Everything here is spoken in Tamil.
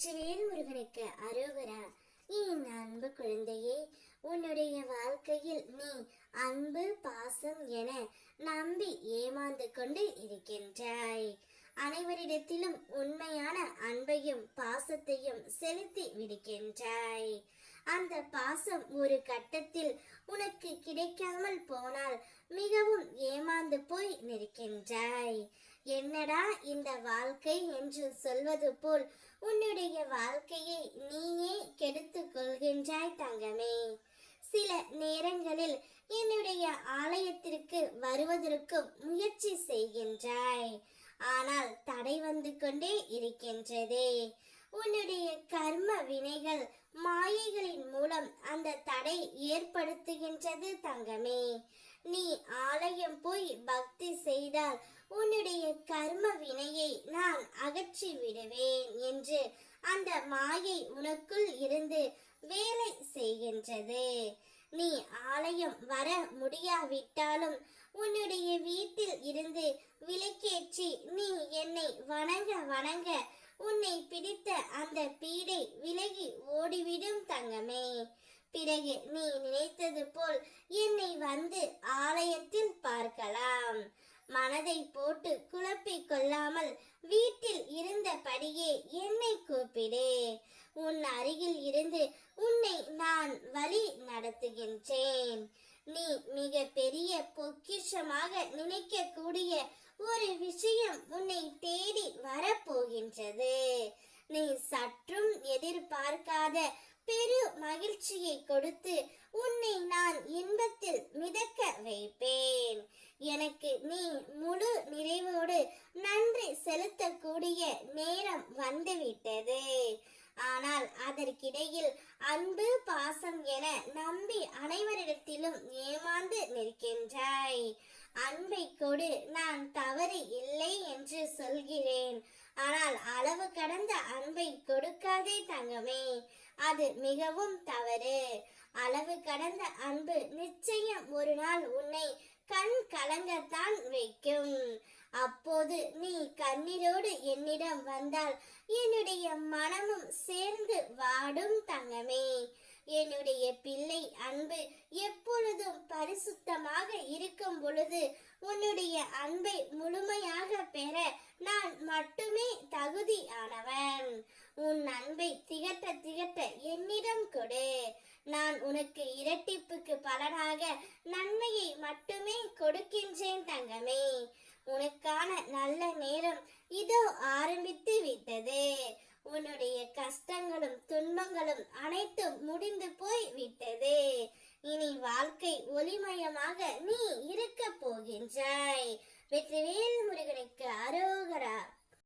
வெற்றிவேல் முருகனுக்கு அரோகரா. என் அன்பு குழந்தையே, உன்னுடைய வாழ்க்கையில் நீ அன்பு பாசம் என நம்பி ஏமாந்து கொண்டு இருக்கின்றாய். அனைவரிடத்திலும் உண்மையான அன்பையும் பாசத்தையும் செலுத்தி விடுகின்றாய். அந்த பாசம் ஒரு கட்டத்தில் உனக்கு கிடைக்காமல் போனால் மிகவும் ஏமாந்து போய் நிற்கின்றாய். என்னடா இந்த வாழ்க்கை என்று சொல்வது போல் உன்னுடைய வாழ்க்கையை நீயே கெடுத்துக் கொள்கின்றாய் தங்கமே. சில நேரங்களில் என்னுடைய ஆலயத்திற்கு வருவதற்கும் முயற்சி செய்கின்றாய், ஆனால் தடை வந்து கொண்டே இருக்கின்றதே. உன்னுடைய கர்ம வினைகள் மாயைகளின் மூலம் அந்த தடை ஏற்படுத்துகின்றது தங்கமே. நீ ஆலயம் போய் பக்தி செய்தால் உன்னுடைய கர்ம வினையை நான் அகற்றி விடுவேன் என்று அந்த மாயை உனக்குள் இருந்து வேலை செய்கின்றது. நீ ஆலயம் வர முடியாவிட்டாலும் உன்னுடைய வீட்டில் இருந்து விளக்கேற்றி நீ என்னை வணங்க வணங்க உன்னை பிடித்த அந்த பீடை விலகி ஓடிவிடும் தங்கமே. பிறகு நீ நினைத்தது போல் என்னை வந்து ஆலயத்தில் பார்க்கலாம். மனதை போட்டு குழப்பிக் கொள்ளாமல் வீட்டில் இருந்தபடியே என்னை கூப்பிடு. உன் அருகில் இருந்து உன்னை நான் வழி நடத்துகின்றேன். நீ மிக பெரிய பொக்கிஷமாக நினைக்கக்கூடிய ஒரு விஷயம் உன்னை தேடி வரப்போகின்றது. நீ சற்றும் எதிர்பார்க்காத பெரு மகிழ்ச்சியை கொடுத்து உன்னை நான் இன்பத்தில் மிதக்க வைப்பேன். எனக்கு நீ முழு நிறைவோடு நன்றி செலுத்தக்கூடிய நேரம் வந்துவிட்டது. ஆனால் அதற்கிடையில் அன்பு பாசம் என நம்பி அனைவரிடத்திலும் ஏமாந்து நிற்கின்றாய். அன்பை கொடு, நான் தவறு இல்லை என்று சொல்கிறேன். ஆனால் அளவு கடந்த அன்பை கொடுக்காதே தங்கமே, அது மிகவும் தவறு. அளவு கடந்த அன்பு நிச்சயம் ஒரு நாள் உன்னை கண் கலங்கத்தான் வைக்கும். அப்போது நீ கண்ணீரோடு என்னிடம் வந்தால் என்னுடைய மனமும் சேர்ந்து வாடும் தங்கமே. என்னுடைய பிள்ளை அன்பு எப்பொழுதும் பரிசுத்தமாக இருக்கும் பொழுது உன்னுடைய அன்பை முழுமையாக பெற நான் மட்டுமே தகுதியானவன். உன் அன்பை திகட்ட திகட்ட என்னிடம் கொடு. நான் உனக்கு இரட்டிப்புக்கு பலனாக நன்மையை மட்டுமே கொடுக்கின்றேன் தங்கமே. உனக்கான நல்ல நேரம் இதோ ஆரம்பித்து விட்டது. உன்னுடைய கஷ்டங்களும் துன்பங்களும் அனைத்தும் முடிந்து போய் விட்டது. இனி வாழ்க்கை ஒளிமயமாக நீ இருக்க போகின்றாய். வெற்றிவேல் முருகனுக்கு அரோகரா.